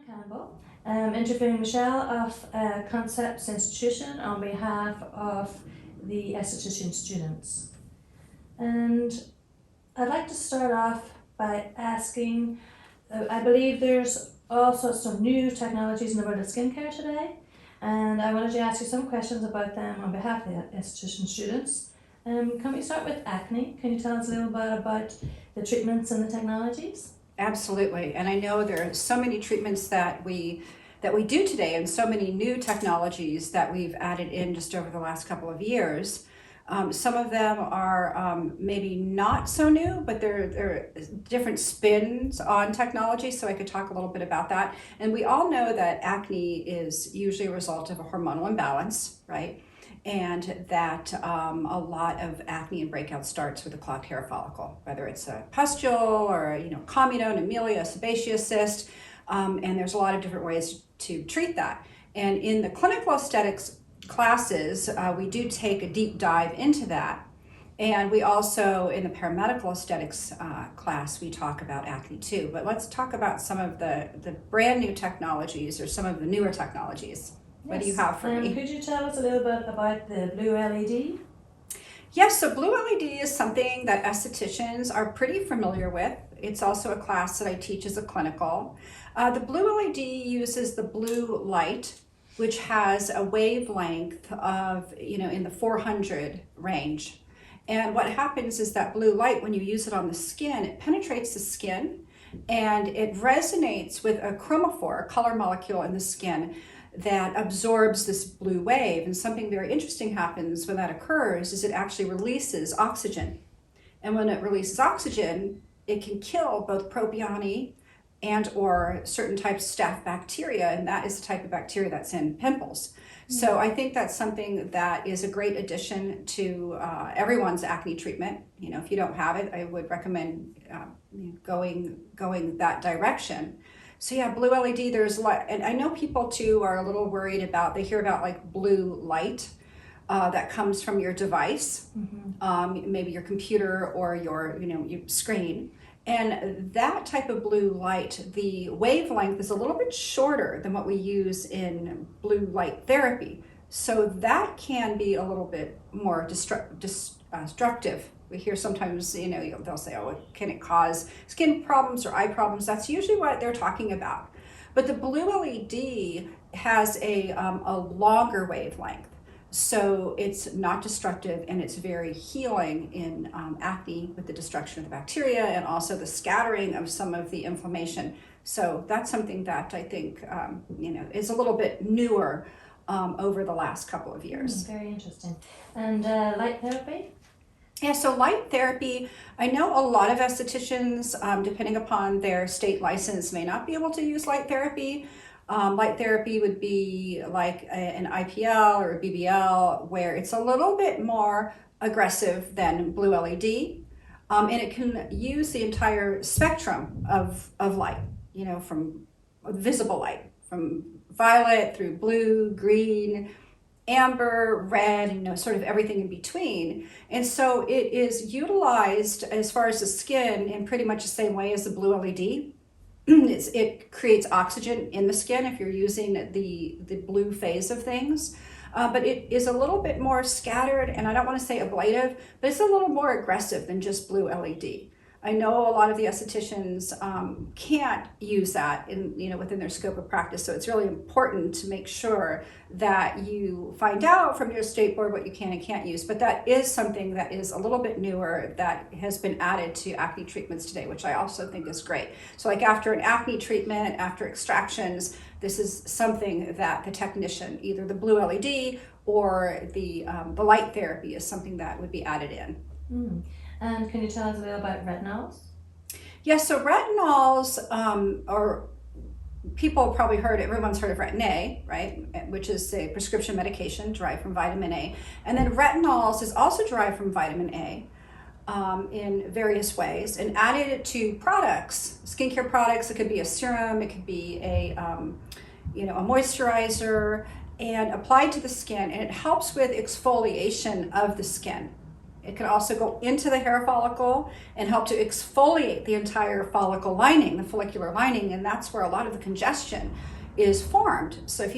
Campbell. Interviewing Michelle of Concepts Institution on behalf of the esthetician students. And I'd like to start off by asking, I believe there's also some new technologies in the world of skincare today, and I wanted to ask you some questions about them on behalf of the esthetician students. Can we start with acne? Can you tell us a little bit about the treatments and the technologies? Absolutely, and I know there are so many treatments that we do today, and so many new technologies that we've added in just over the last couple of years. Some of them are maybe not so new, but they're different spins on technology, so I could talk a little bit about that. And we all know that acne is usually a result of a hormonal imbalance, right? And that a lot of acne and breakout starts with a clogged hair follicle, whether it's a pustule or comedone, amelia, sebaceous cyst, and there's a lot of different ways to treat that. And in the clinical aesthetics classes, we do take a deep dive into that. And we also, in the paramedical aesthetics class, we talk about acne too. But let's talk about some of the brand new technologies or some of the newer technologies. What do you have for me? Could you tell us a little bit about the blue LED? Yes, so blue LED is something that estheticians are pretty familiar with. It's also a class that I teach as a clinical. The blue LED uses the blue light, which has a wavelength of, in the 400 range. And what happens is that blue light, when you use it on the skin, it penetrates the skin and it resonates with a chromophore, a color molecule in the skin, that absorbs this blue wave. And something very interesting happens when that occurs is it actually releases oxygen. And when it releases oxygen, it can kill both propioni and or certain types of staph bacteria, and that is the type of bacteria that's in pimples. So I think that's something that is a great addition to everyone's acne treatment. If you don't have it, I would recommend going that direction. So yeah, blue LED, there's a lot, and I know people too are a little worried about, they hear about like blue light that comes from your device, maybe your computer or your screen. And that type of blue light, the wavelength is a little bit shorter than what we use in blue light therapy. So that can be a little bit more destructive. We hear sometimes, they'll say, oh, can it cause skin problems or eye problems? That's usually what they're talking about. But the blue LED has a longer wavelength. So it's not destructive, and it's very healing in acne with the destruction of the bacteria and also the scattering of some of the inflammation. So that's something that I think, is a little bit newer over the last couple of years. Very interesting. And light therapy? Yeah, so light therapy, I know a lot of estheticians, depending upon their state license, may not be able to use light therapy. Light therapy would be like an IPL or a BBL, where it's a little bit more aggressive than blue LED. And it can use the entire spectrum of light, from visible light, from violet through blue, green, amber, red, sort of everything in between. And so it is utilized as far as the skin in pretty much the same way as the blue LED. It creates oxygen in the skin if you're using the blue phase of things. But it is a little bit more scattered, and I don't want to say ablative, but it's a little more aggressive than just blue LED. I know a lot of the estheticians can't use that within their scope of practice, so it's really important to make sure that you find out from your state board what you can and can't use. But that is something that is a little bit newer that has been added to acne treatments today, which I also think is great. So like after an acne treatment, after extractions, this is something that the technician, either the blue LED or the light therapy, is something that would be added in. And can you tell us a little about retinols? Yes, so retinols are, people probably everyone's heard of Retin-A, right? Which is a prescription medication derived from vitamin A. And then retinols is also derived from vitamin A in various ways and added to products, skincare products. It could be a serum, it could be a moisturizer, and applied to the skin. And it helps with exfoliation of the skin. It can also go into the hair follicle and help to exfoliate the entire follicle lining, the follicular lining, and that's where a lot of the congestion is formed. So if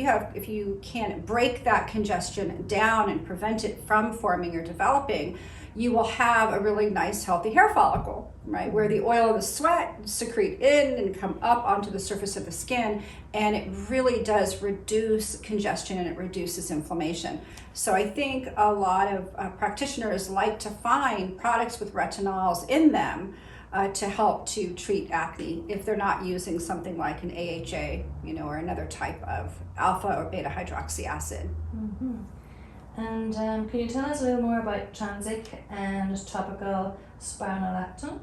you can break that congestion down and prevent it from forming or developing, you will have a really nice healthy hair follicle, right? Where the oil and the sweat secrete in and come up onto the surface of the skin, and it really does reduce congestion and it reduces inflammation. So I think a lot of practitioners like to find products with retinols in them to help to treat acne if they're not using something like an AHA, or another type of alpha or beta hydroxy acid. Mm-hmm. And can you tell us a little more about transic and topical spironolactone?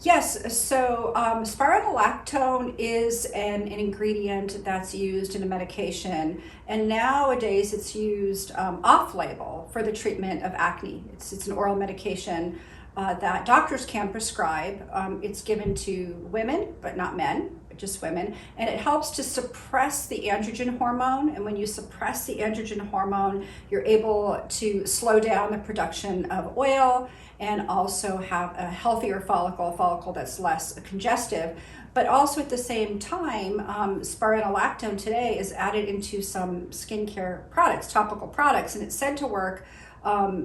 Yes, so spironolactone is an ingredient that's used in a medication, and nowadays it's used off-label for the treatment of acne. It's an oral medication that doctors can prescribe. It's given to women, but not men, just women, and it helps to suppress the androgen hormone. And when you suppress the androgen hormone, you're able to slow down the production of oil and also have a healthier follicle, a follicle that's less congestive. But also at the same time, spironolactone today is added into some skincare products, topical products, and it's said to work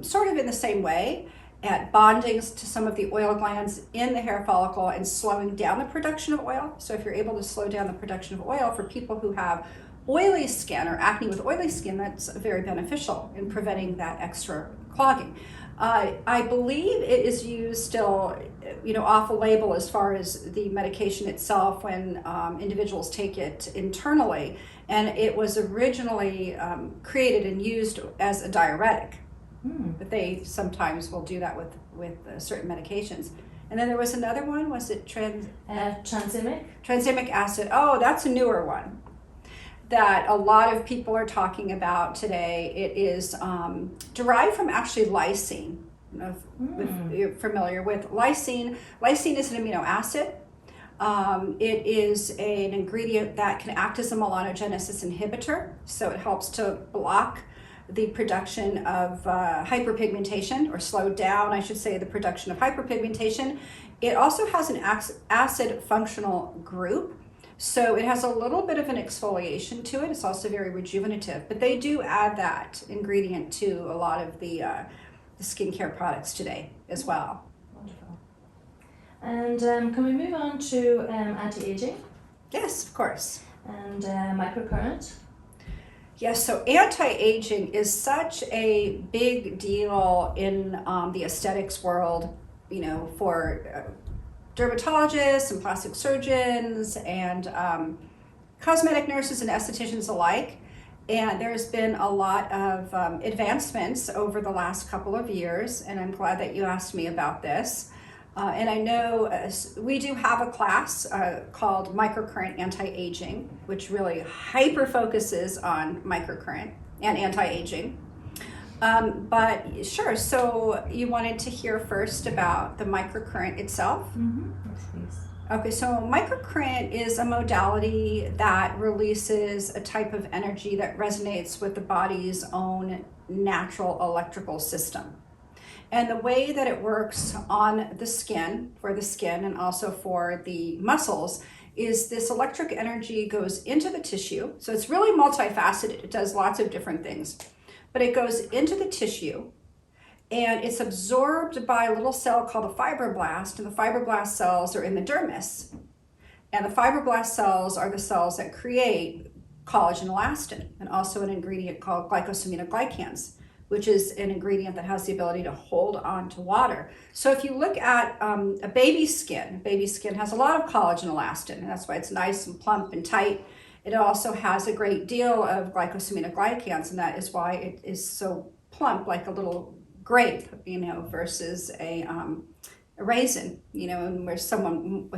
sort of in the same way at bonding to some of the oil glands in the hair follicle and slowing down the production of oil. So if you're able to slow down the production of oil for people who have oily skin or acne with oily skin, that's very beneficial in preventing that extra clogging. I believe it is used still, off a label as far as the medication itself when individuals take it internally. And it was originally created and used as a diuretic. But they sometimes will do that with certain medications. And then there was another one, was it Tranexamic? Tranexamic acid. Oh, that's a newer one that a lot of people are talking about today. It is derived from actually lysine. If you're familiar with lysine. Lysine is an amino acid. It is an ingredient that can act as a melanogenesis inhibitor, so it helps to block the production of hyperpigmentation, or slow down, I should say, the production of hyperpigmentation. It also has an acid functional group, so it has a little bit of an exfoliation to it. It's also very rejuvenative, but they do add that ingredient to a lot of the skincare products today as well. Wonderful. And can we move on to anti-aging? Yes, of course. And microcurrent? Yes, so anti-aging is such a big deal in the aesthetics world, for dermatologists and plastic surgeons and cosmetic nurses and estheticians alike. And there's been a lot of advancements over the last couple of years, and I'm glad that you asked me about this. And I know we do have a class called Microcurrent Anti-Aging, which really hyper focuses on microcurrent and anti-aging. But sure, so you wanted to hear first about the microcurrent itself? Mm-hmm. Yes, please. Okay, so microcurrent is a modality that releases a type of energy that resonates with the body's own natural electrical system. And the way that it works on the skin, for the skin and also for the muscles, is this electric energy goes into the tissue. So it's really multifaceted. It does lots of different things. But it goes into the tissue and it's absorbed by a little cell called a fibroblast. And the fibroblast cells are in the dermis. And the fibroblast cells are the cells that create collagen elastin, and also an ingredient called glycosaminoglycans, which is an ingredient that has the ability to hold on to water. So if you look at a baby's skin has a lot of collagen elastin, and that's why it's nice and plump and tight. It also has a great deal of glycosaminoglycans, and that is why it is so plump, like a little grape, versus a raisin, and where someone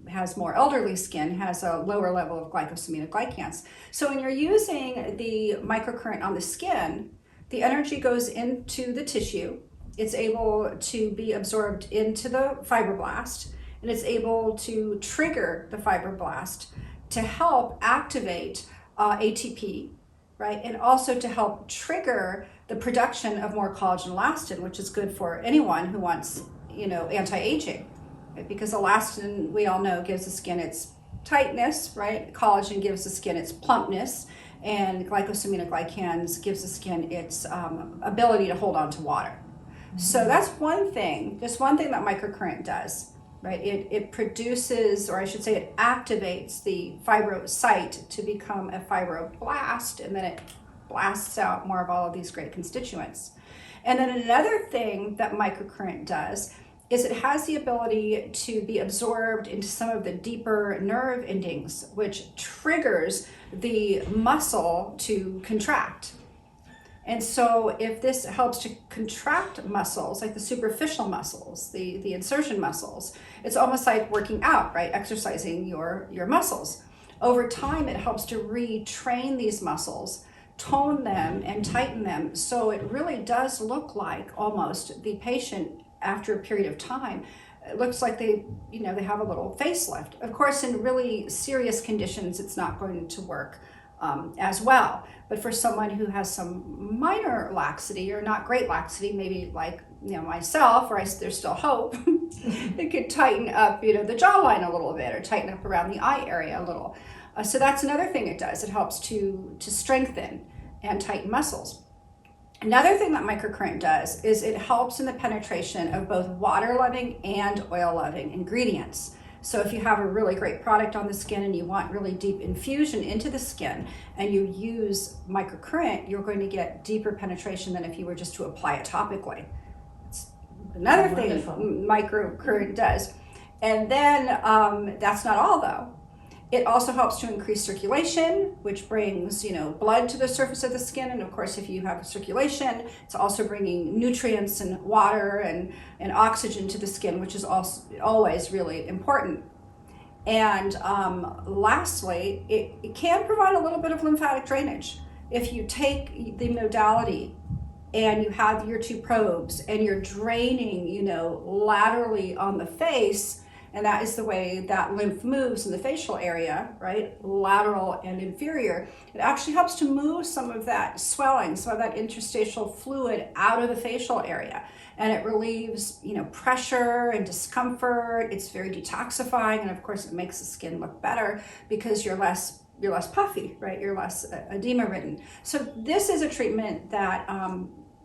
has more elderly skin has a lower level of glycosaminoglycans. So when you're using the microcurrent on the skin, the energy goes into the tissue. It's able to be absorbed into the fibroblast, and it's able to trigger the fibroblast to help activate ATP, right? And also to help trigger the production of more collagen elastin, which is good for anyone who wants, anti-aging, right? Because elastin, we all know, gives the skin its tightness, right? Collagen gives the skin its plumpness, and glycosaminoglycans gives the skin its ability to hold on to water. So that's one thing, just one thing that microcurrent does, right? It produces, or I should say it activates the fibrocyte to become a fibroblast, and then it blasts out more of all of these great constituents. And then another thing that microcurrent does is it has the ability to be absorbed into some of the deeper nerve endings, which triggers the muscle to contract. And so if this helps to contract muscles, like the superficial muscles, the insertion muscles, it's almost like working out, right? Exercising your muscles. Over time, it helps to retrain these muscles, tone them and tighten them. So it really does look like almost the patient, after a period of time, it looks like they have a little facelift. Of course, in really serious conditions, it's not going to work as well. But for someone who has some minor laxity or not great laxity, maybe like myself, where there's still hope, it could tighten up the jawline a little bit, or tighten up around the eye area a little. So that's another thing it does. It helps to strengthen and tighten muscles. Another thing that microcurrent does is it helps in the penetration of both water-loving and oil-loving ingredients. So if you have a really great product on the skin and you want really deep infusion into the skin and you use microcurrent, you're going to get deeper penetration than if you were just to apply it topically. It's another thing microcurrent does. And then that's not all though. It also helps to increase circulation, which brings, blood to the surface of the skin. And of course, if you have circulation, it's also bringing nutrients and water and oxygen to the skin, which is also always really important. And lastly, it can provide a little bit of lymphatic drainage. If you take the modality and you have your two probes and you're draining, laterally on the face, and that is the way that lymph moves in the facial area, right? Lateral and inferior. It actually helps to move some of that swelling, some of that interstitial fluid out of the facial area. And it relieves, pressure and discomfort. It's very detoxifying. And of course, it makes the skin look better because you're less puffy, right? You're less edema ridden. So this is a treatment that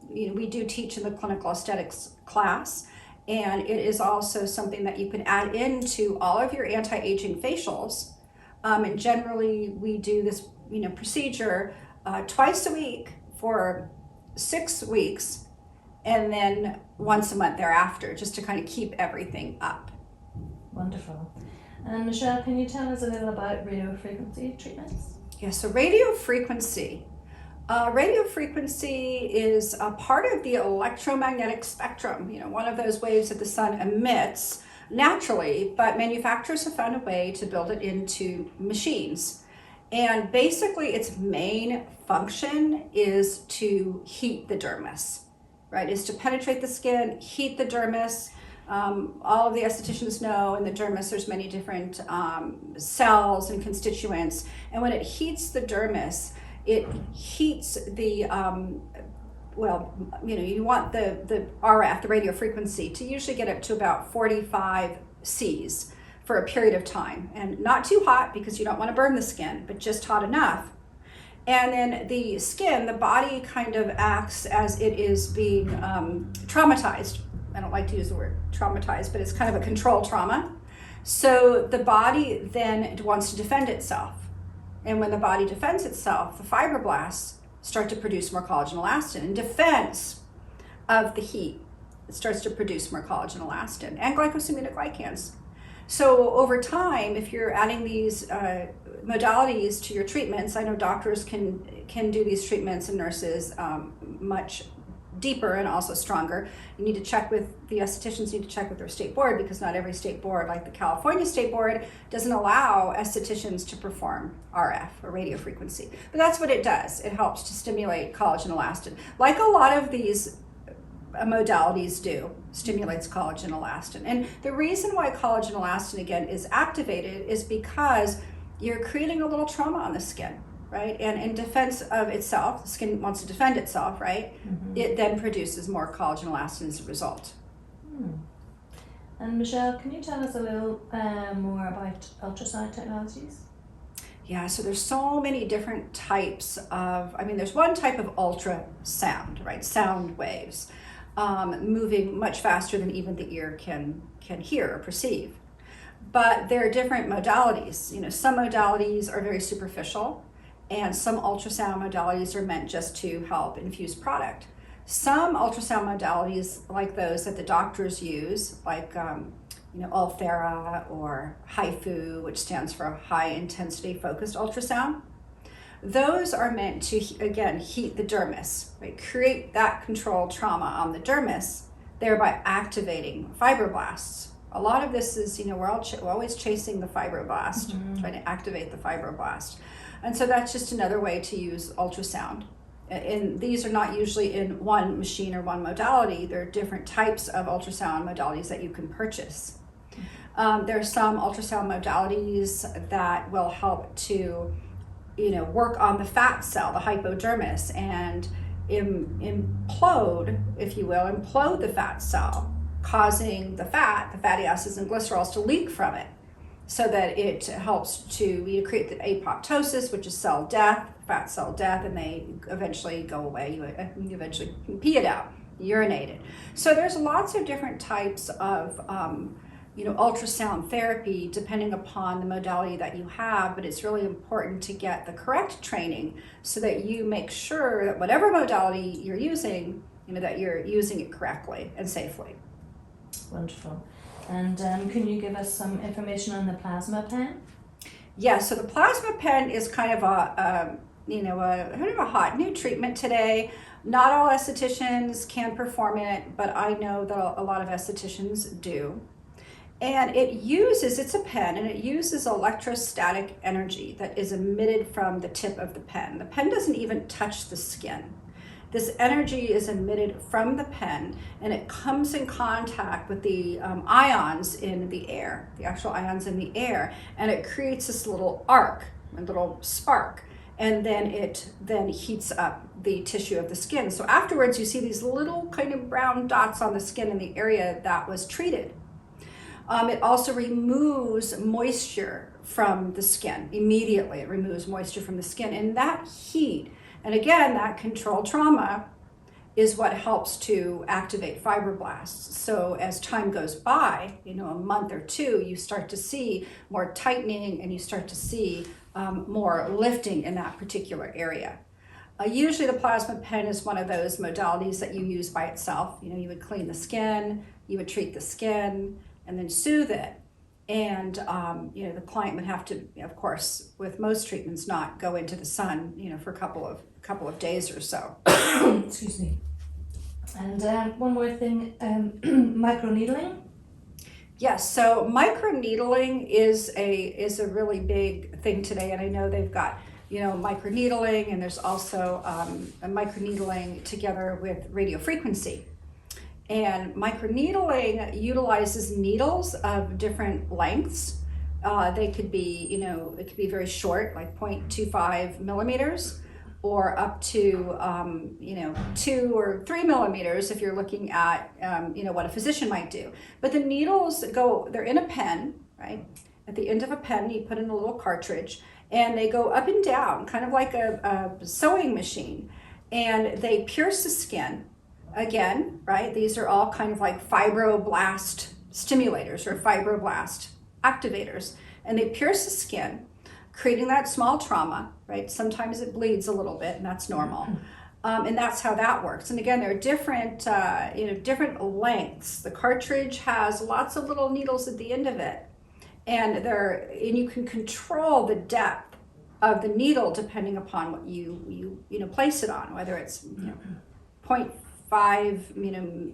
we do teach in the clinical aesthetics class. And it is also something that you can add into all of your anti-aging facials. And generally we do this, procedure twice a week for 6 weeks, and then once a month thereafter, just to kind of keep everything up. Wonderful. And Michelle, can you tell us a little about radiofrequency treatments? Yeah, so radiofrequency. Radiofrequency is a part of the electromagnetic spectrum, one of those waves that the sun emits naturally, but manufacturers have found a way to build it into machines. And basically its main function is to heat the dermis, right? Is to penetrate the skin, heat the dermis. All of the estheticians know in the dermis there's many different cells and constituents. And when it heats the dermis, it heats the, you want the RF, the radio frequency, to usually get up to about 45 Cs for a period of time. And not too hot because you don't want to burn the skin, but just hot enough. And then the skin, the body kind of acts as it is being traumatized. I don't like to use the word traumatized, but it's kind of a control trauma. So the body then wants to defend itself. And when the body defends itself, the fibroblasts start to produce more collagen elastin. In defense of the heat, it starts to produce more collagen elastin and glycosaminoglycans. So over time, if you're adding these modalities to your treatments, I know doctors can do these treatments and nurses much deeper and also stronger. You need to check with the estheticians, need to check with their state board, because not every state board, like the California State Board, doesn't allow estheticians to perform RF or radio frequency. But that's what it does. It helps to stimulate collagen elastin. Like a lot of these modalities do, stimulates collagen elastin. And the reason why collagen elastin again is activated is because you're creating a little trauma on the skin. right? And in defense of itself, the skin wants to defend itself, right? It then produces more collagen elastin as a result. And Michele, can you tell us a little more about ultrasound technologies? Yeah, so there's so many different types of, there's one type of ultrasound, right? Sound waves, moving much faster than even the ear can hear or perceive. But there are different modalities. You know, some modalities are very superficial, and some ultrasound modalities are meant just to help infuse product. Some ultrasound modalities, like those that the doctors use, like Ulthera or HIFU, which stands for high intensity focused ultrasound, those are meant to, again, heat the dermis, right? Create that controlled trauma on the dermis, thereby activating fibroblasts. A lot of this is, we're always chasing the fibroblast, trying to activate the fibroblast. And so that's just another way to use ultrasound. And these are not usually in one machine or one modality. There are different types of ultrasound modalities that you can purchase. There are some ultrasound modalities that will help to, work on the fat cell, the hypodermis, and implode, if you will, implode the fat cell, causing the fatty acids and glycerols to leak from it, so that it helps to create the apoptosis, which is cell death, fat cell death, and they eventually go away. You eventually pee it out, urinate it. So there's lots of different types of ultrasound therapy depending upon the modality that you have, but it's really important to get the correct training so that you make sure that whatever modality you're using, that you're using it correctly and safely. Wonderful. And can you give us some information on the plasma pen? Yeah, so the plasma pen is kind of a hot new treatment today. Not all estheticians can perform it, but I know that a lot of estheticians do. And it's a pen, and it uses electrostatic energy that is emitted from the tip of the pen. The pen doesn't even touch the skin. This energy is emitted from the pen, and it comes in contact with the ions in the air, the actual ions in the air, and it creates this little arc, a little spark, and then it heats up the tissue of the skin. So afterwards, you see these little kind of brown dots on the skin in the area that was treated. It also removes moisture from the skin immediately. It removes moisture from the skin, and that heat, and again, that controlled trauma is what helps to activate fibroblasts. So as time goes by, a month or two, you start to see more tightening, and you start to see more lifting in that particular area. Usually the plasma pen is one of those modalities that you use by itself. You would clean the skin, you would treat the skin, and then soothe it. And the client would have to, of course, with most treatments, not go into the sun, for a couple of days or so. Excuse me. And one more thing, microneedling. Yes, so microneedling is a really big thing today, and I know they've got microneedling, and there's also a microneedling together with radiofrequency. And microneedling utilizes needles of different lengths. They could be, it could be very short, like 0.25 millimeters, or up to, 2 or 3 millimeters if you're looking at, what a physician might do. But the needles they're in a pen, right? At the end of a pen, you put in a little cartridge, and they go up and down, kind of like a sewing machine, and they pierce the skin. Again, right, these are all kind of like fibroblast stimulators or fibroblast activators, and they pierce the skin, creating that small trauma, right? Sometimes it bleeds a little bit, and that's normal. And that's how that works. And again, there are different lengths. The cartridge has lots of little needles at the end of it, and you can control the depth of the needle depending upon what you place it on, whether it's 0.5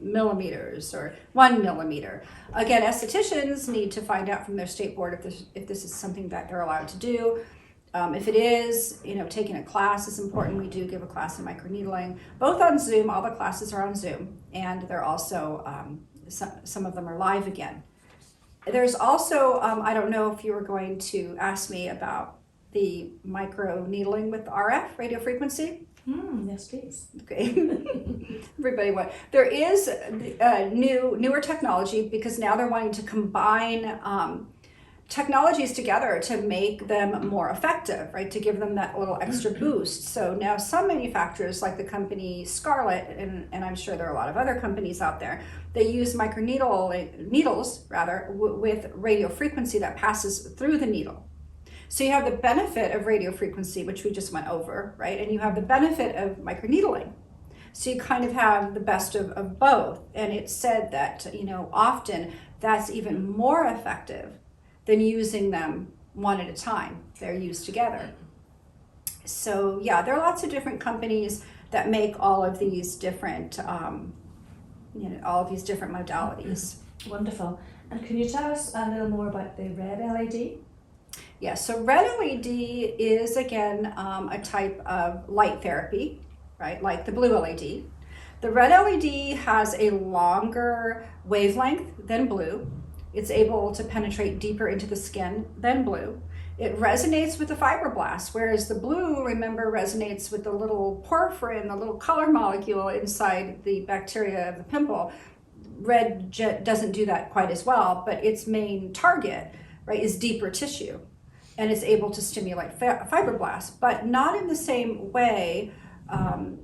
millimeters or 1 millimeter. Again, estheticians need to find out from their state board if this is something that they're allowed to do. If it is, taking a class is important. We do give a class in microneedling, both on Zoom. All the classes are on Zoom, and they're also some of them are live again. There's also I don't know if you were going to ask me about the micro needling with RF, radio frequency? Yes, please. Okay. Everybody what? There is newer technology, because now they're wanting to combine technologies together to make them more effective, right? To give them that little extra boost. So now some manufacturers, like the company Scarlett, and I'm sure there are a lot of other companies out there, they use needles with radio frequency that passes through the needle. So you have the benefit of radio frequency, which we just went over, right? And you have the benefit of microneedling. So you kind of have the best of both. And it's said that, often that's even more effective than using them one at a time. They're used together. So yeah, there are lots of different companies that make all of these different, modalities. Wonderful. And can you tell us a little more about the red LED? Yeah, so red LED is, again, a type of light therapy, right, like the blue LED. The red LED has a longer wavelength than blue. It's able to penetrate deeper into the skin than blue. It resonates with the fibroblasts, whereas the blue, remember, resonates with the little porphyrin, the little color molecule inside the bacteria of the pimple. Red doesn't do that quite as well, but its main target, right, is deeper tissue. And it's able to stimulate fibroblasts, but not in the same way.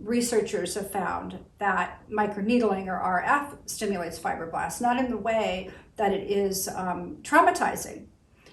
Researchers have found that microneedling or RF stimulates fibroblasts, not in the way that it is traumatizing.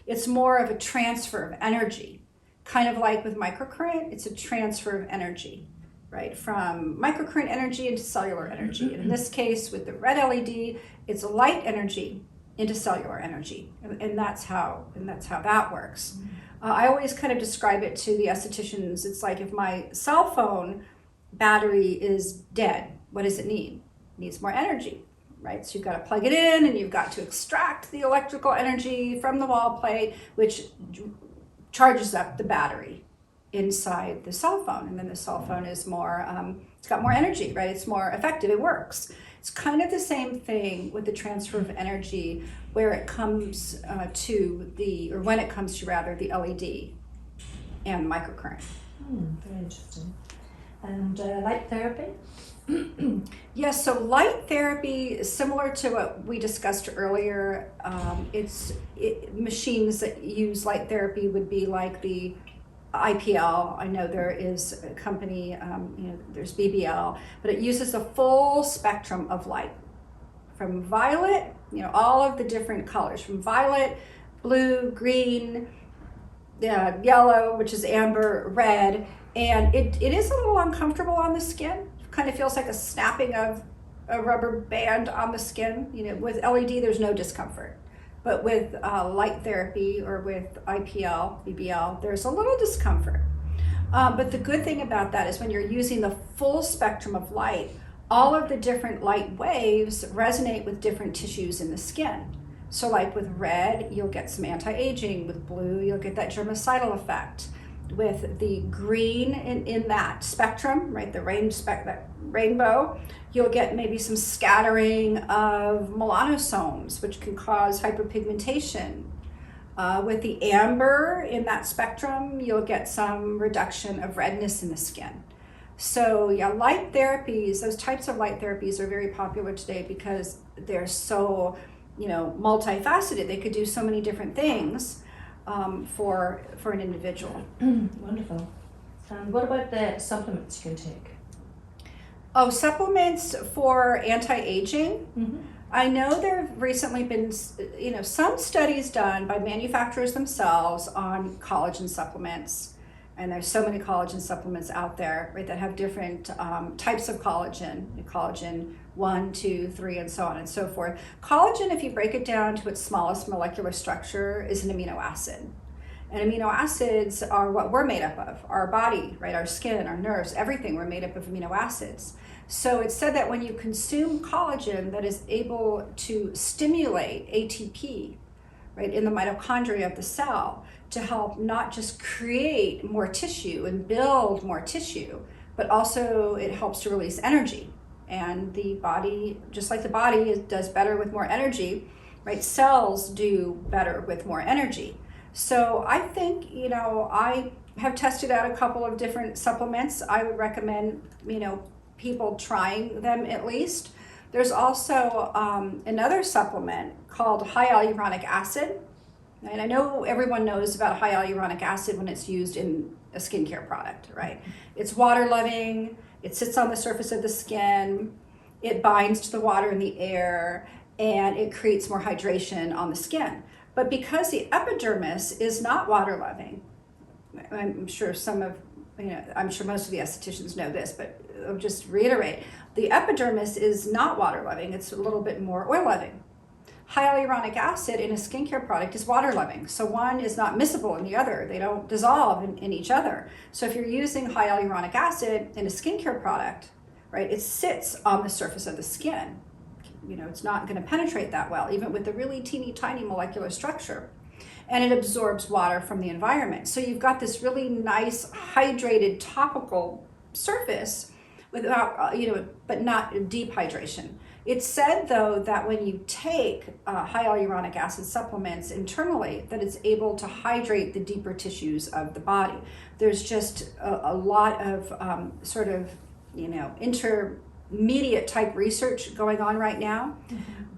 It's more of a transfer of energy, kind of like with microcurrent. It's a transfer of energy, right, from microcurrent energy into cellular energy. And in this case, with the red LED, it's light energy into cellular energy, and that's how that works. I always kind of describe it to the estheticians. It's like if my cell phone battery is dead, what does it need? It needs more energy, right? So you've got to plug it in, and you've got to extract the electrical energy from the wall plate, which charges up the battery inside the cell phone, and then the cell phone is more, it's got more energy, right? It's more effective, it works. It's kind of the same thing with the transfer of energy where it comes when it comes to the LED and microcurrent. Very interesting. And light therapy? Yes, so light therapy is similar to what we discussed earlier. Machines that use light therapy would be like the IPL. I know there is a company, there's BBL, but it uses a full spectrum of light, from violet, all of the different colors, from violet, blue, green, yellow, which is amber, red, and it is a little uncomfortable on the skin. It kind of feels like a snapping of a rubber band on the skin. With LED, there's no discomfort. But with light therapy or with IPL, BBL, there's a little discomfort. But the good thing about that is when you're using the full spectrum of light, all of the different light waves resonate with different tissues in the skin. So like with red, you'll get some anti-aging. With blue, you'll get that germicidal effect. With the green in that spectrum, right, that rainbow, you'll get maybe some scattering of melanosomes, which can cause hyperpigmentation. With the amber in that spectrum, you'll get some reduction of redness in the skin. So yeah, light therapies, those types of light therapies are very popular today because they're so, multifaceted. They could do so many different things for an individual. Wonderful. And what about the supplements you can take? Oh, supplements for anti-aging? Mm-hmm. I know there have recently been, some studies done by manufacturers themselves on collagen supplements. And there's so many collagen supplements out there, right, that have different types of collagen 1, 2, 3, and so on and so forth. Collagen, if you break it down to its smallest molecular structure, is an amino acid. And amino acids are what we're made up of, our body, right, our skin, our nerves, everything, we're made up of amino acids. So it's said that when you consume collagen that is able to stimulate ATP, right, in the mitochondria of the cell, to help not just create more tissue and build more tissue, but also it helps to release energy. And the body, just like the body does better with more energy, right? Cells do better with more energy. So I think, I have tested out a couple of different supplements. I would recommend, people trying them at least. There's also another supplement called high hyaluronic acid. And I know everyone knows about high hyaluronic acid when it's used in a skincare product, right? It's water loving, it sits on the surface of the skin, it binds to the water in the air, and it creates more hydration on the skin. But because the epidermis is not water loving, I'm sure I'm sure most of the estheticians know this, but I'll just reiterate, the epidermis is not water loving, it's a little bit more oil loving. Hyaluronic acid in a skincare product is water loving. So one is not miscible in the other. They don't dissolve in each other. So if you're using hyaluronic acid in a skincare product, right, it sits on the surface of the skin. It's not going to penetrate that well, even with the really teeny tiny molecular structure. And it absorbs water from the environment. So you've got this really nice hydrated topical surface without, but not deep hydration. It's said, though, that when you take high hyaluronic acid supplements internally, that it's able to hydrate the deeper tissues of the body. There's just a lot of intermediate type research going on right now,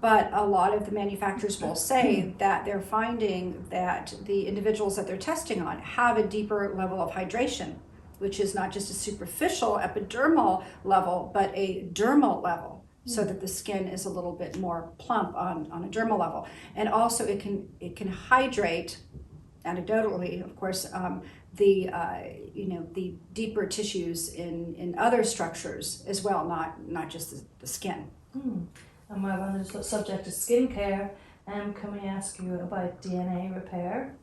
but a lot of the manufacturers will say that they're finding that the individuals that they're testing on have a deeper level of hydration, which is not just a superficial epidermal level, but a dermal level. So that the skin is a little bit more plump on a dermal level. And also it can hydrate, anecdotally, of course, the deeper tissues in other structures as well, not just the skin. And while we're on the subject of skincare, can we ask you about DNA repair,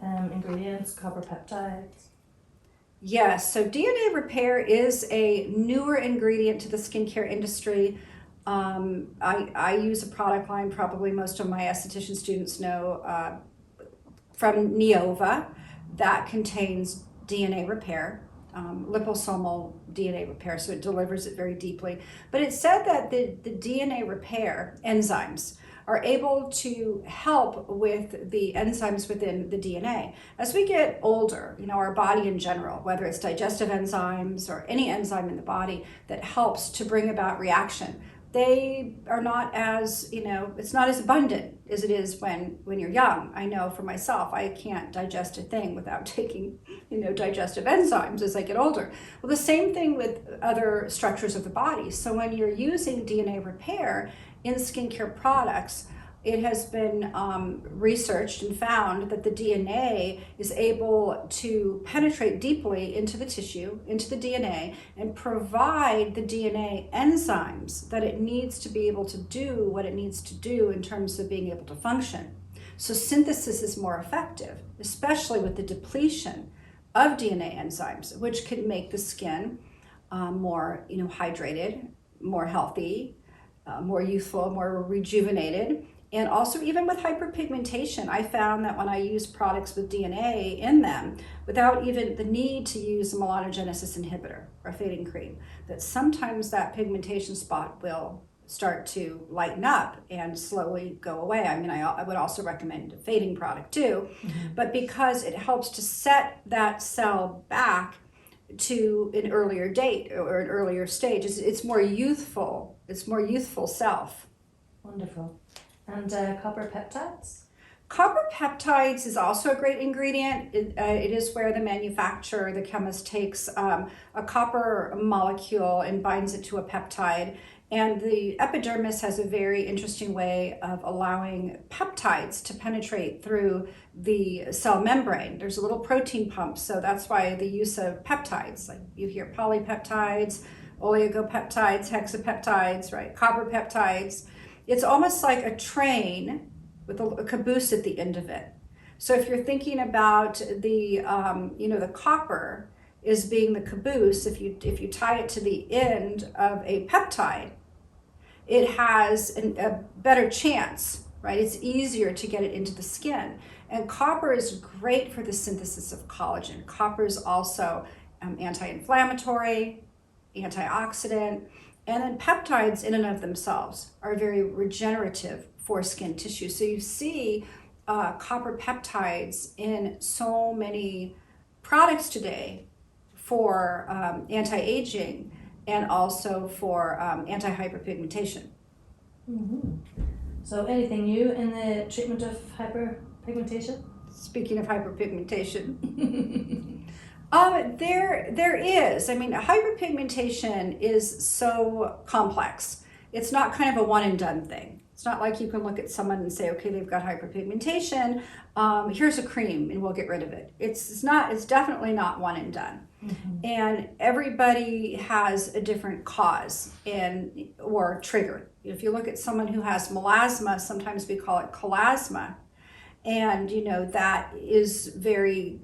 ingredients, copper peptides? Yes, so DNA repair is a newer ingredient to the skincare industry. I use a product line probably most of my esthetician students know from Neova that contains DNA repair, liposomal DNA repair, so it delivers it very deeply. But it's said that the DNA repair enzymes are able to help with the enzymes within the DNA. As we get older, our body in general, whether it's digestive enzymes or any enzyme in the body that helps to bring about reaction, they are not as, it's not as abundant as it is when you're young. I know for myself, I can't digest a thing without taking, digestive enzymes as I get older. Well, the same thing with other structures of the body. So when you're using DNA repair in skincare products, it has been researched and found that the DNA is able to penetrate deeply into the tissue, into the DNA, and provide the DNA enzymes that it needs to be able to do what it needs to do in terms of being able to function. So synthesis is more effective, especially with the depletion of DNA enzymes, which could make the skin more hydrated, more healthy, more youthful, more rejuvenated. And also even with hyperpigmentation, I found that when I use products with DNA in them, without even the need to use a melanogenesis inhibitor or fading cream, that sometimes that pigmentation spot will start to lighten up and slowly go away. I mean, I would also recommend a fading product too, but because it helps to set that cell back to an earlier date or an earlier stage, it's more youthful. It's more youthful self. Wonderful. And copper peptides? Copper peptides is also a great ingredient. It is where the manufacturer, the chemist, takes a copper molecule and binds it to a peptide. And the epidermis has a very interesting way of allowing peptides to penetrate through the cell membrane. There's a little protein pump, so that's why the use of peptides, like you hear polypeptides, oligopeptides, hexapeptides, right? Copper peptides. It's almost like a train with a caboose at the end of it. So if you're thinking about the copper is being the caboose, if you tie it to the end of a peptide, it has a better chance, right? It's easier to get it into the skin. And copper is great for the synthesis of collagen. Copper is also anti-inflammatory, antioxidant, and then peptides in and of themselves are very regenerative for skin tissue. So you see copper peptides in so many products today for anti-aging and also for anti-hyperpigmentation. Mm-hmm. So anything new in the treatment of hyperpigmentation? Speaking of hyperpigmentation, there is. I mean, hyperpigmentation is so complex. It's not kind of a one and done thing. It's not like you can look at someone and say, okay, they've got hyperpigmentation. Here's a cream and we'll get rid of it. It's not. It's definitely not one and done. Mm-hmm. And everybody has a different cause or trigger. If you look at someone who has melasma, sometimes we call it chloasma, and that is very.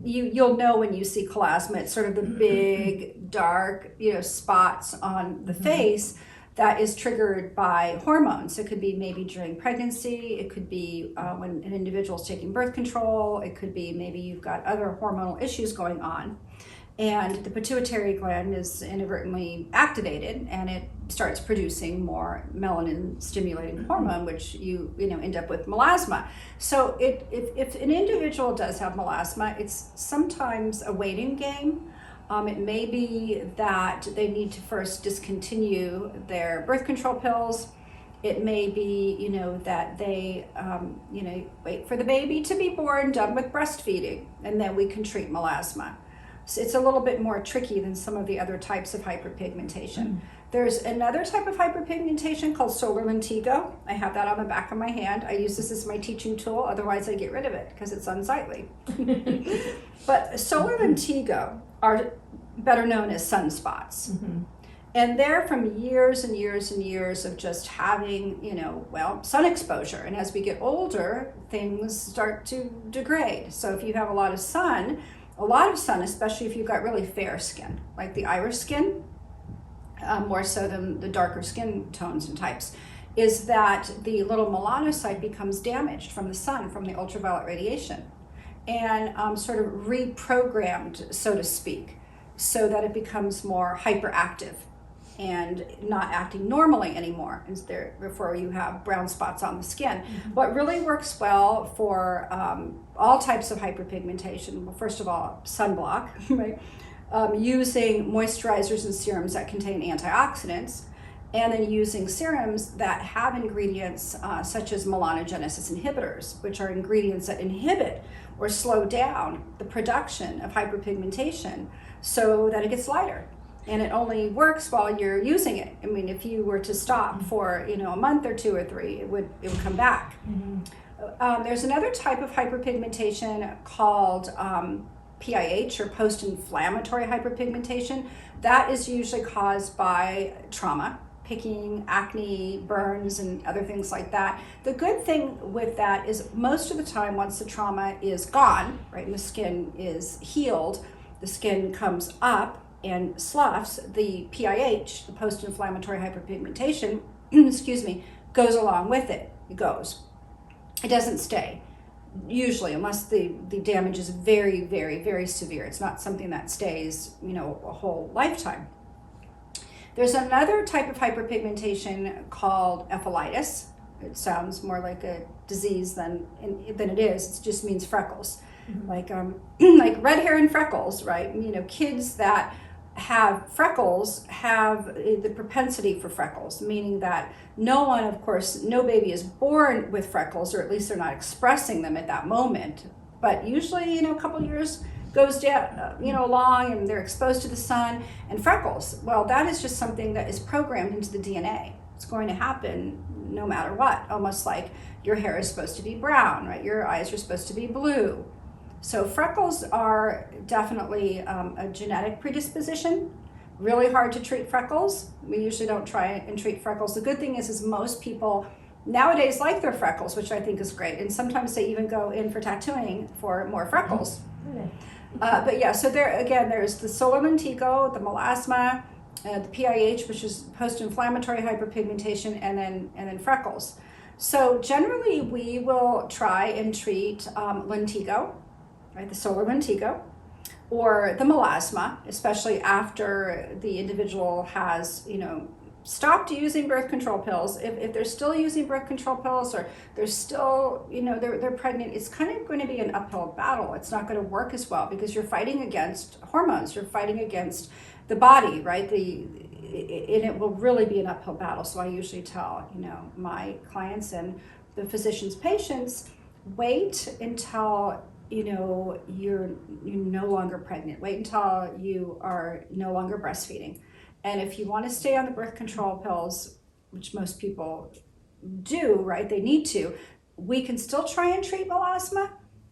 You'll know when you see chloasma. It's sort of the big, dark, spots on the face that is triggered by hormones. It could be maybe during pregnancy. It could be when an individual is taking birth control. It could be maybe you've got other hormonal issues going on. And the pituitary gland is inadvertently activated and it starts producing more melanin stimulating hormone, which you end up with melasma. So if an individual does have melasma, it's sometimes a waiting game. It may be that they need to first discontinue their birth control pills. It may be, that they, wait for the baby to be born, done with breastfeeding, and then we can treat melasma. So it's a little bit more tricky than some of the other types of hyperpigmentation. There's another type of hyperpigmentation called solar lentigo. I have that on the back of my hand. I use this as my teaching tool, otherwise I get rid of it because it's unsightly. But solar lentigo are better known as sunspots. Mm-hmm. And they're from years and years and years of just having, sun exposure. And as we get older, things start to degrade. So if you have a lot of sun, especially if you've got really fair skin, like the Irish skin, more so than the darker skin tones and types, is that the little melanocyte becomes damaged from the sun, from the ultraviolet radiation, and sort of reprogrammed, so to speak, so that it becomes more hyperactive and not acting normally anymore. And therefore you have brown spots on the skin. Mm-hmm. What really works well for all types of hyperpigmentation, well, first of all, sunblock, right? Using moisturizers and serums that contain antioxidants, and then using serums that have ingredients such as melanogenesis inhibitors, which are ingredients that inhibit or slow down the production of hyperpigmentation so that it gets lighter. And it only works while you're using it. I mean, if you were to stop for a month or two or three, it would come back. Mm-hmm. There's another type of hyperpigmentation called PIH, or post-inflammatory hyperpigmentation. That is usually caused by trauma, picking, acne, burns, and other things like that. The good thing with that is most of the time, once the trauma is gone, right, and the skin is healed, the skin comes up and sloughs, the PIH, the post-inflammatory hyperpigmentation, goes along with it. It goes. It doesn't stay, usually, unless the damage is very, very, very severe. It's not something that stays, a whole lifetime. There's another type of hyperpigmentation called ephelitis. It sounds more like a disease than it is. It just means freckles. Mm-hmm. Like red hair and freckles, right? Kids that have freckles have the propensity for freckles, meaning that no baby is born with freckles, or at least they're not expressing them at that moment. But usually, a couple years goes down, along, and they're exposed to the sun, and freckles, well, that is just something that is programmed into the DNA. It's going to happen no matter what, almost like your hair is supposed to be brown, right? Your eyes are supposed to be blue. So freckles are definitely a genetic predisposition. Really hard to treat freckles. We usually don't try and treat freckles. The good thing is most people nowadays like their freckles, which I think is great. And sometimes they even go in for tattooing for more freckles. Okay. But yeah, so there's the solar lentigo, the melasma, the PIH, which is post-inflammatory hyperpigmentation, and then freckles. So generally we will try and treat lentigo, right, the solar lentigo, or the melasma, especially after the individual has, stopped using birth control pills, if they're still using birth control pills, or they're still, they're pregnant, it's kind of going to be an uphill battle. It's not going to work as well because you're fighting against hormones, you're fighting against the body, right? And it will really be an uphill battle. So I usually tell, my clients and the physician's patients, wait until you're no longer pregnant. Wait until you are no longer breastfeeding. And if you want to stay on the birth control pills, which most people do, right? They need to. We can still try and treat melasma,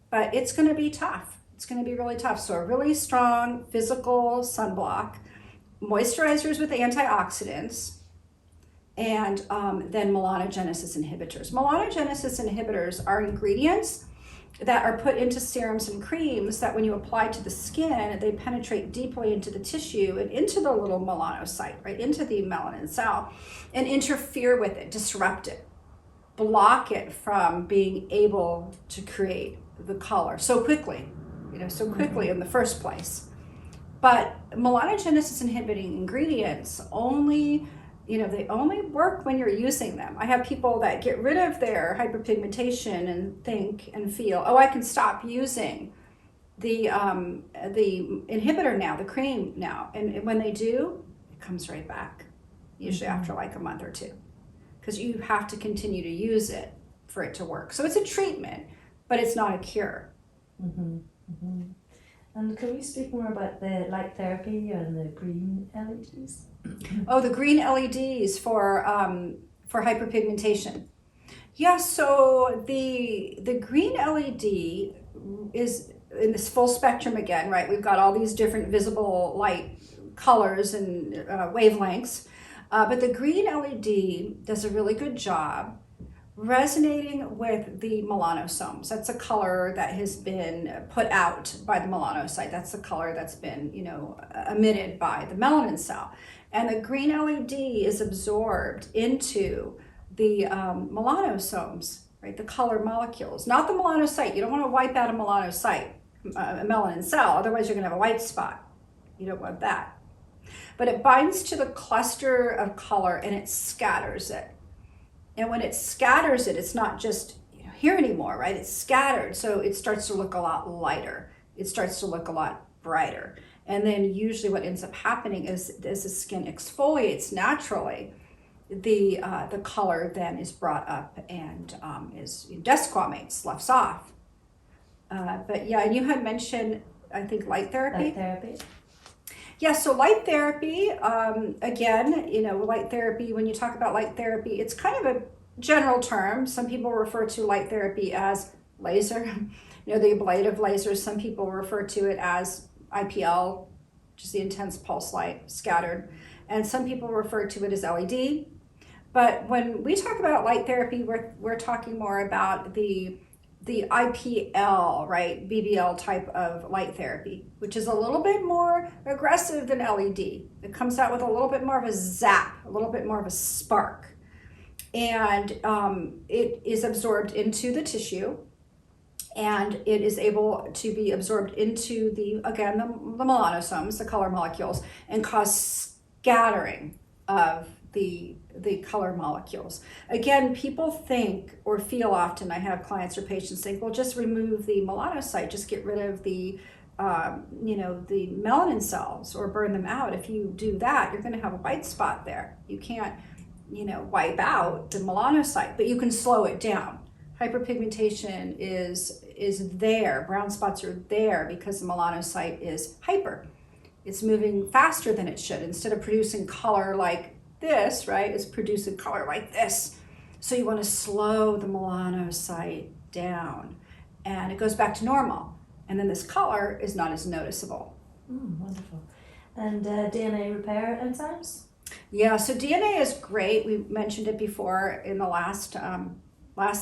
but it's going to be tough. It's going to be really tough. So a really strong physical sunblock, moisturizers with antioxidants, and then melanogenesis inhibitors. Melanogenesis inhibitors are ingredients that are put into serums and creams that when you apply to the skin, they penetrate deeply into the tissue and into the little melanocyte, right, into the melanin cell, and interfere with it, disrupt it, block it from being able to create the color so quickly, in the first place. But melanogenesis inhibiting ingredients only, they only work when you're using them. I have people that get rid of their hyperpigmentation and think and feel, oh, I can stop using the inhibitor now, the cream now. And when they do, it comes right back, usually after like a month or two, because you have to continue to use it for it to work. So it's a treatment, but it's not a cure. Mm-hmm. Mm-hmm. And can we speak more about the light therapy and the green LEDs? Oh, the green LEDs for hyperpigmentation. Yeah, so the green LED is in this full spectrum again, right? We've got all these different visible light colors and wavelengths, but the green LED does a really good job resonating with the melanosomes. That's a color that has been put out by the melanocyte. That's the color that's been, emitted by the melanin cell. And the green LED is absorbed into the melanosomes, right? The color molecules, not the melanocyte. You don't want to wipe out a melanocyte, a melanin cell, otherwise you're going to have a white spot. You don't want that. But it binds to the cluster of color and it scatters it. And when it scatters it, it's not just here anymore, right? It's scattered, so it starts to look a lot lighter. It starts to look a lot brighter. And then usually what ends up happening is as the skin exfoliates naturally, the color then is brought up and is desquamates, sloughs off. But yeah, and you had mentioned, I think, light therapy. Light therapy. Yeah, so light therapy, again, light therapy, when you talk about light therapy, it's kind of a general term. Some people refer to light therapy as laser, the ablative lasers. Some people refer to it as IPL, which is the intense pulse light scattered. And some people refer to it as LED. But when we talk about light therapy, we're talking more about the IPL, right, BBL type of light therapy, which is a little bit more aggressive than LED. It comes out with a little bit more of a zap, a little bit more of a spark. And it is absorbed into the tissue, and it is able to be absorbed into the melanosomes, the color molecules, and cause scattering of the color molecules. Again, people think or feel often, I have clients or patients think, well, just remove the melanocyte, just get rid of the the melanin cells or burn them out. If you do that, you're going to have a white spot there. You can't, wipe out the melanocyte, but you can slow it down. Hyperpigmentation is there. Brown spots are there because the melanocyte is hyper. It's moving faster than it should. Instead of producing color like this, right, it's producing color like this. So you want to slow the melanocyte down, and it goes back to normal. And then this color is not as noticeable. Wonderful. And DNA repair enzymes? Yeah, so DNA is great. We mentioned it before in the last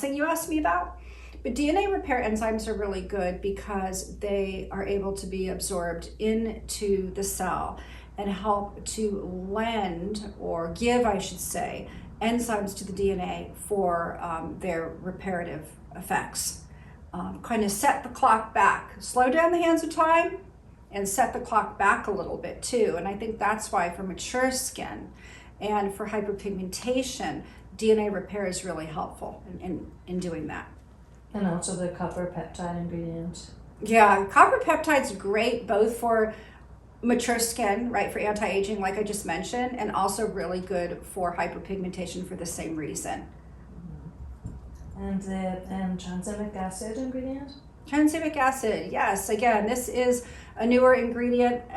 thing you asked me about. But DNA repair enzymes are really good because they are able to be absorbed into the cell and help to lend, or give, I should say, enzymes to the DNA for their reparative effects. Kind of set the clock back, slow down the hands of time, and set the clock back a little bit too. And I think that's why for mature skin, And for hyperpigmentation, DNA repair is really helpful in doing that. And also the copper peptide ingredient. Yeah, copper peptide's great both for mature skin, right, for anti-aging, like I just mentioned, and also really good for hyperpigmentation for the same reason. And the tranexamic acid ingredient? Tranexamic acid, yes. Again, this is a newer ingredient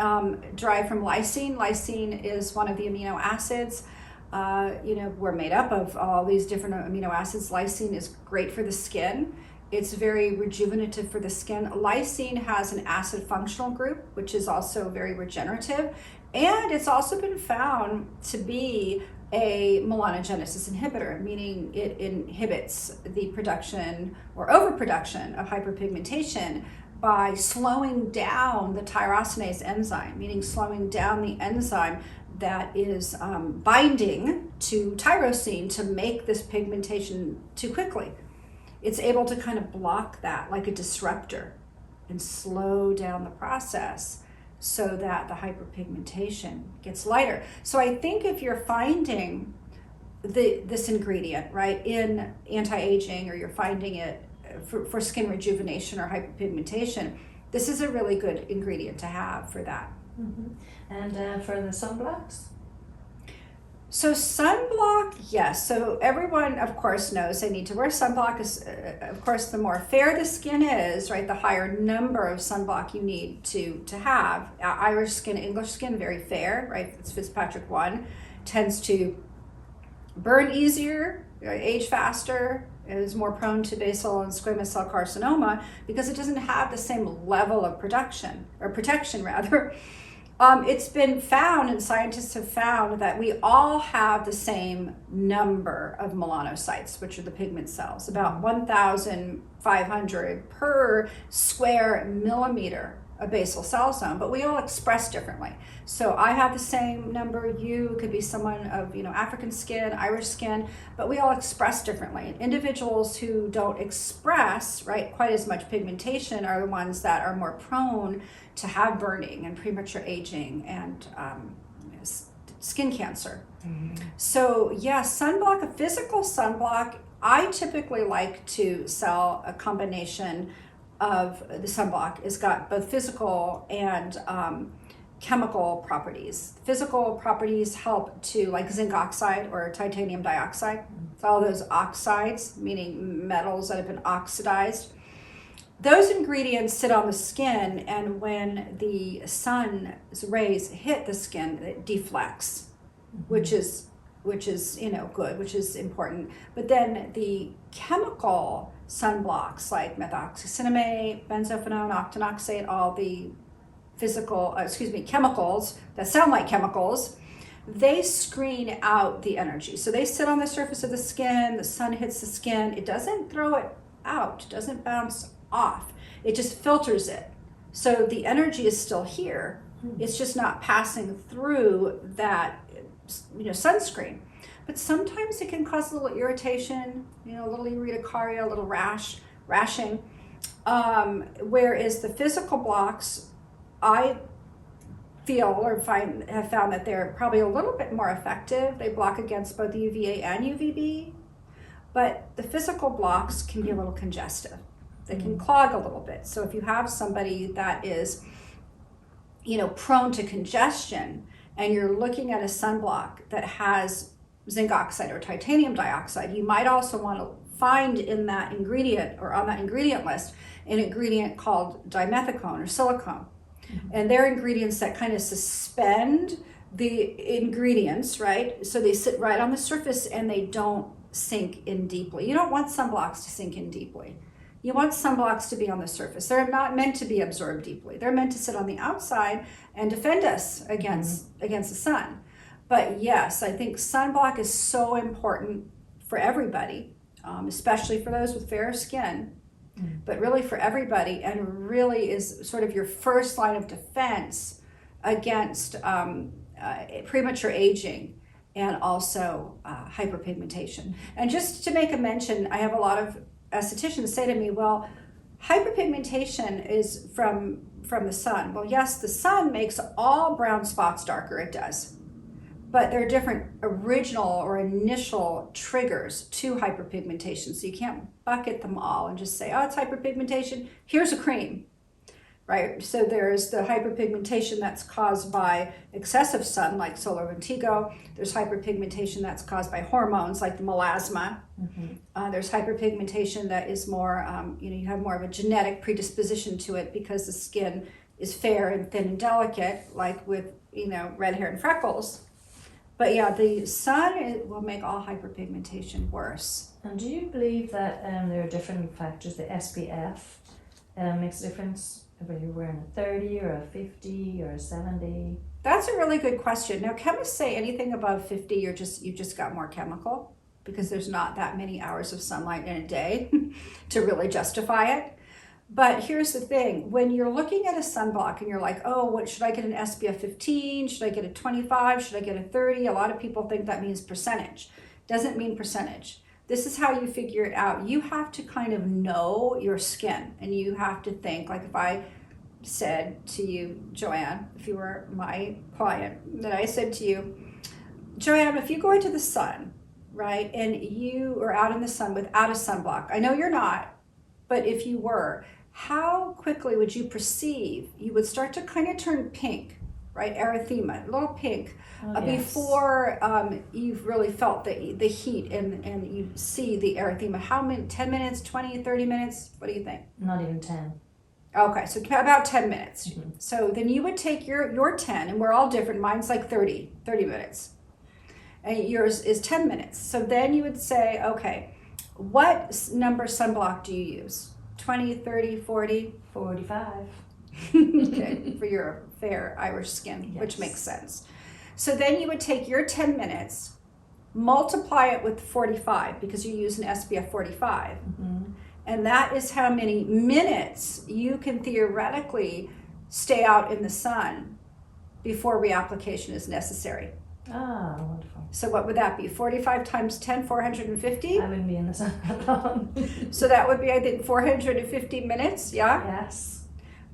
derived from lysine. Lysine is one of the amino acids. We're made up of all these different amino acids. Lysine is great for the skin. It's very rejuvenative for the skin. Lysine has an acid functional group, which is also very regenerative. And it's also been found to be a melanogenesis inhibitor, meaning it inhibits the production or overproduction of hyperpigmentation by slowing down the tyrosinase enzyme, meaning slowing down the enzyme that is binding to tyrosine to make this pigmentation too quickly. It's able to kind of block that like a disruptor and slow down the process so that the hyperpigmentation gets lighter. So I think if you're finding this ingredient, right, in anti-aging, or you're finding it for skin rejuvenation or hyperpigmentation, this is a really good ingredient to have for that. Mm-hmm. And for the sunblocks? So sunblock, yes. So everyone, of course, knows they need to wear sunblock. Of course, the more fair the skin is, right, the higher number of sunblock you need to have. Irish skin, English skin, very fair, right? It's Fitzpatrick 1, tends to burn easier, age faster, is more prone to basal and squamous cell carcinoma because it doesn't have the same level of protection. It's been found, and scientists have found, that we all have the same number of melanocytes, which are the pigment cells, about 1,500 per square millimeter of basal cell zone, but we all express differently. So I have the same number, you could be someone of African skin, Irish skin, but we all express differently. Individuals who don't express, right, quite as much pigmentation are the ones that are more prone to have burning and premature aging and skin cancer. Mm-hmm. So sunblock, a physical sunblock, I typically like to sell a combination of the sunblock. It's got both physical and chemical properties. Physical properties help to, like zinc oxide or titanium dioxide. Mm-hmm. So all those oxides, meaning metals that have been oxidized, those ingredients sit on the skin, and when the sun's rays hit the skin, it deflects, mm-hmm. which is good, which is important. But then the chemical sunblocks like methoxycinnamate, benzophenone, octinoxate, all the chemicals that sound like chemicals, they screen out the energy. So they sit on the surface of the skin, the sun hits the skin, it doesn't throw it out, it doesn't bounce off, it just filters it. So the energy is still here, it's just not passing through that sunscreen. But sometimes it can cause a little irritation, a little urticaria, a little rashing. Whereas the physical blocks, I feel or have found that they're probably a little bit more effective. They block against both UVA and UVB, but the physical blocks can be a little congestive. They can clog a little bit. So if you have somebody that is, prone to congestion, and you're looking at a sunblock that has zinc oxide or titanium dioxide, you might also want to find in that ingredient or on that ingredient list an ingredient called dimethicone or silicone. Mm-hmm. And they're ingredients that kind of suspend the ingredients, right? So they sit right on the surface and they don't sink in deeply. You don't want sunblocks to sink in deeply. You want sunblocks to be on the surface. They're not meant to be absorbed deeply. They're meant to sit on the outside and defend us against the sun. But yes, I think sunblock is so important for everybody, especially for those with fair skin, but really for everybody, and really is sort of your first line of defense against premature aging and also hyperpigmentation. And just to make a mention, I have a lot of estheticians say to me, well, hyperpigmentation is from the sun. Well, yes, the sun makes all brown spots darker, it does. but there are different original or initial triggers to hyperpigmentation. So you can't bucket them all and just say, oh, it's hyperpigmentation, here's a cream, right? So there's the hyperpigmentation that's caused by excessive sun, like solar lentigo. There's hyperpigmentation that's caused by hormones, like the melasma. There's hyperpigmentation that is more, you have more of a genetic predisposition to it because the skin is fair and thin and delicate, like with, red hair and freckles. But yeah, the sun will make all hyperpigmentation worse. And do you believe that there are different factors? The SPF makes a difference whether you're wearing a 30 or a 50 or a 70? That's a really good question. Now, chemists say anything above 50, you just got more chemical because there's not that many hours of sunlight in a day to really justify it. But here's the thing, when you're looking at a sunblock and you're like, oh, what should I get, an SPF 15? Should I get a 25? Should I get a 30? A lot of people think that means percentage. Doesn't mean percentage. This is how you figure it out. You have to kind of know your skin, and you have to think, like if I said to you, Joanne, if you were my client, that I said to you, Joanne, if you go into the sun, right, and you are out in the sun without a sunblock, I know you're not, but if you were, how quickly would you perceive you would start to kind of turn pink, right? Erythema, a little pink, before you've really felt the heat and you see the erythema. How many, 10 minutes, 20, 30 minutes? What do you think? Not even 10. Okay, so about 10 minutes. So then you would take your 10, and we're all different. Mine's like 30 minutes. And yours is 10 minutes. So then you would say, okay, what number sunblock do you use? 20, 30, 40? 45. Okay, for your fair Irish skin, Yes. which makes sense. So then you would take your 10 minutes, multiply it with 45 because you use an SPF 45. And that is how many minutes you can theoretically stay out in the sun before reapplication is necessary. Ah, wonderful. So what would that be? 45 times 10, 450? I wouldn't be in the sun that long. So that would be, I think, 450 minutes, yeah? Yes.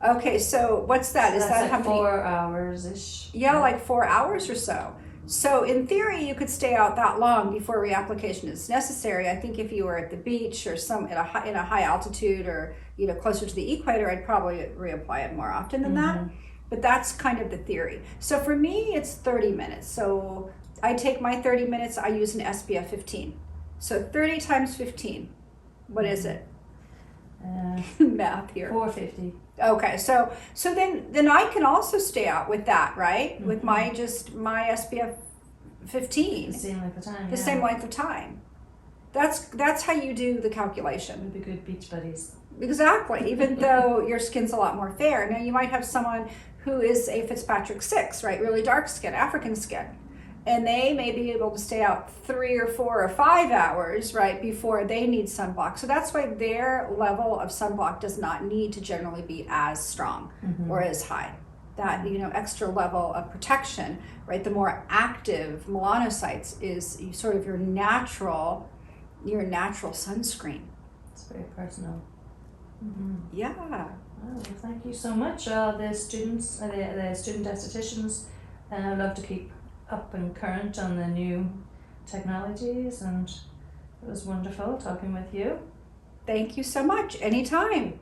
Okay, so what's that? So Is that's that like how many? 4 hours-ish. Yeah, like 4 hours or so. So in theory, you could stay out that long before reapplication is necessary. I think if you were at the beach or in a high altitude or closer to the equator, I'd probably reapply it more often than that. But that's kind of the theory. So for me, it's 30 minutes. So I take my 30 minutes, I use an SPF 15. So 30 times 15, what is it? Math here. 450. Okay, so then I can also stay out with that, right? With my SPF 15. The same length of time. The same length of time. That's how you do the calculation. We'd be good beach buddies. Exactly. Even though your skin's a lot more fair. Now you might have someone who is a Fitzpatrick 6, right? Really dark skin, African skin. And they may be able to stay out 3 or 4 or 5 hours, right, before they need sunblock. So that's why their level of sunblock does not need to generally be as strong or as high. That, extra level of protection, right, the more active melanocytes is sort of your natural sunscreen. It's very personal. Yeah. Oh, well, thank you so much. The students, the student estheticians love to keep up and current on the new technologies, and it was wonderful talking with you. Thank you so much. Anytime.